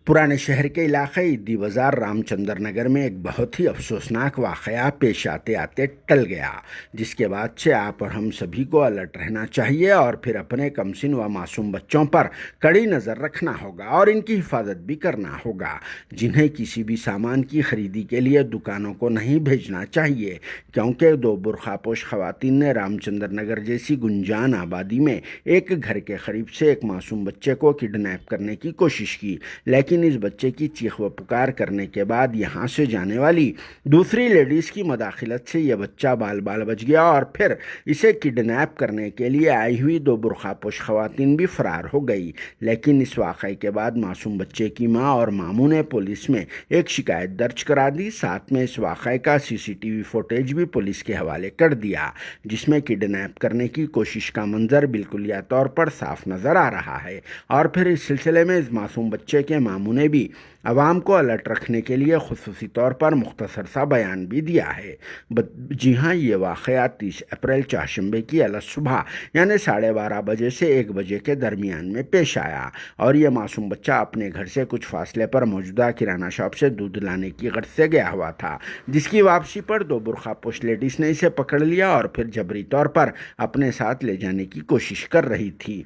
पुराने शहर के इलाके ईदी बाजार रामचंद्र नगर में एक बहुत ही अफसोसनाक वाक़या पेश आते आते टल गया, जिसके बाद से आप और हम सभी को अलर्ट रहना चाहिए और फिर अपने कमसिन व मासूम बच्चों पर कड़ी नज़र रखना होगा और इनकी हिफाजत भी करना होगा, जिन्हें किसी भी सामान की खरीदी के लिए दुकानों को नहीं भेजना चाहिए, क्योंकि दो बुरखापोश खवातीन ने रामचंद्र नगर जैसी गुंजान आबादी में एक घर के करीब से एक मासूम बच्चे को किडनैप करने की कोशिश की, लेकिन इस बच्चे की चीख व पुकार करने के बाद यहाँ से जाने वाली दूसरी लेडीज़ की मदाखिलत से यह बच्चा बाल बाल बच गया और फिर इसे किडनैप करने के लिए आई हुई दो बुरखापोश खवातीन भी फरार हो गई। लेकिन इस वाक़े के बाद मासूम बच्चे की मां और मामू ने पुलिस में एक शिकायत दर्ज करा दी। साथ में इस वाक़े का सीसीटीवी फुटेज भी पुलिस के हवाले कर दिया, जिसमें किडनैप करने की कोशिश का मंजर बिल्कुलिया तौर पर साफ नज़र आ रहा है। और फिर इस सिलसिले में इस मासूम बच्चे के मामू ने भी अवाम को अलर्ट रखने के लिए खुसूसी तौर पर मुख्तसर सा बयान भी दिया है। जी हाँ, ये वाक़या 30 अप्रैल चारशंबे की अलग सुबह यानी 12:30 बजे से 1 बजे के दरमियान में पेश आया और ये मासूम बच्चा अपने घर से कुछ फासले पर मौजूदा किराना शॉप से दूध लाने की गर्ज से गया हुआ था, जिसकी वापसी पर दो बुरखापोश लेडीज़ ने इसे पकड़ लिया और फिर जबरी तौर पर अपने साथ ले जाने की कोशिश कर रही थी।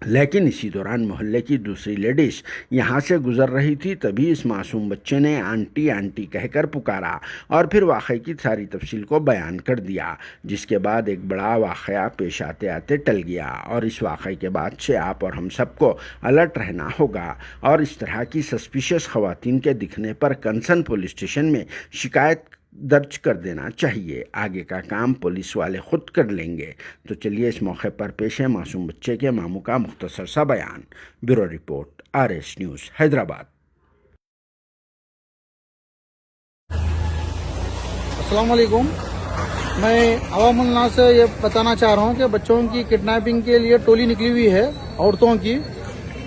लेकिन इसी दौरान मोहल्ले की दूसरी लेडीज़ यहाँ से गुजर रही थी, तभी इस मासूम बच्चे ने आंटी आंटी कहकर पुकारा और फिर वाक़े की सारी तफसील को बयान कर दिया, जिसके बाद एक बड़ा वाक़या पेश आते आते टल गया। और इस वाक़े के बाद से आप और हम सबको अलर्ट रहना होगा और इस तरह की सस्पिशियस खवातीन के दिखने पर कंसर्न पुलिस स्टेशन में शिकायत दर्ज कर देना चाहिए। आगे का काम पुलिस वाले खुद कर लेंगे। तो चलिए इस मौके पर पेश है मासूम बच्चे के मामू का मुख्तसर सा बयान। Bureau report, RS news, Hyderabad. अस्सलाम वालेकुम। मैं अवामुल नास से ये बताना चाह रहा हूँ कि बच्चों की किडनैपिंग के लिए टोली निकली हुई है औरतों की।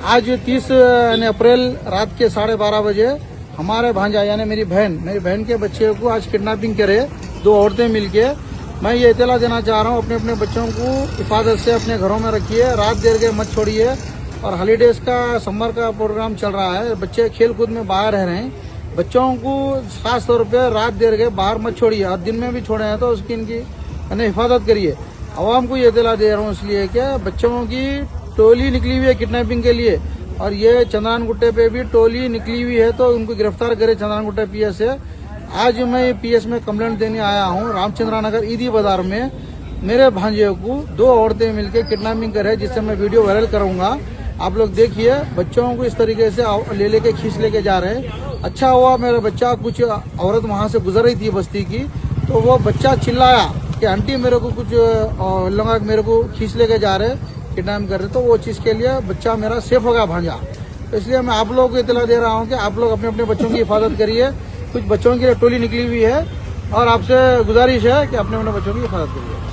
आज 30 अप्रैल रात के 12:30 बजे हमारे भांजा यानी मेरी बहन के बच्चे को आज किडनैपिंग करे दो औरतें मिलके। मैं ये इत्तला देना चाह रहा हूँ, अपने बच्चों को हिफाजत से अपने घरों में रखिए, रात देर के मत छोड़िए। और हॉलीडेज का समर का प्रोग्राम चल रहा है, बच्चे खेल कूद में बाहर रह रहे हैं, बच्चों को खास तौर पर रात देर के बाहर मत छोड़िए और दिन में भी छोड़े हैं तो उसकी इनकी हिफाजत करिए। आवाम को ये इत्तला दे रहा हूँ इसलिए कि बच्चों की टोली निकली हुई है किडनैपिंग के लिए और ये चंद्रान गुट्टे पे भी टोली निकली हुई है, तो उनको गिरफ्तार करे चंद्रान गुट्टे PS से। आज मैं PS में कंप्लेंट देने आया हूँ। रामचंद्र नगर ईदी बाजार में मेरे भांजे को दो औरतें मिलकर किडनैपिंग करे, जिससे मैं वीडियो वायरल करूंगा। आप लोग देखिए, बच्चों को इस तरीके से लेके खींच लेके जा रहे हैं। अच्छा हुआ मेरा बच्चा, कुछ औरत वहां से गुजर रही थी बस्ती की, तो वो बच्चा चिल्लाया कि आंटी मेरे को कुछ लोग मेरे को खींच लेके जा रहे किडनैप कर रहे, तो वो चीज़ के लिए बच्चा मेरा सेफ होगा भांजा। तो इसलिए मैं आप लोगों को इत्तला दे रहा हूँ कि आप लोग अपने बच्चों की हिफाजत करिए। कुछ बच्चों की टोली निकली हुई है और आपसे गुजारिश है कि अपने बच्चों की हिफाजत करिए।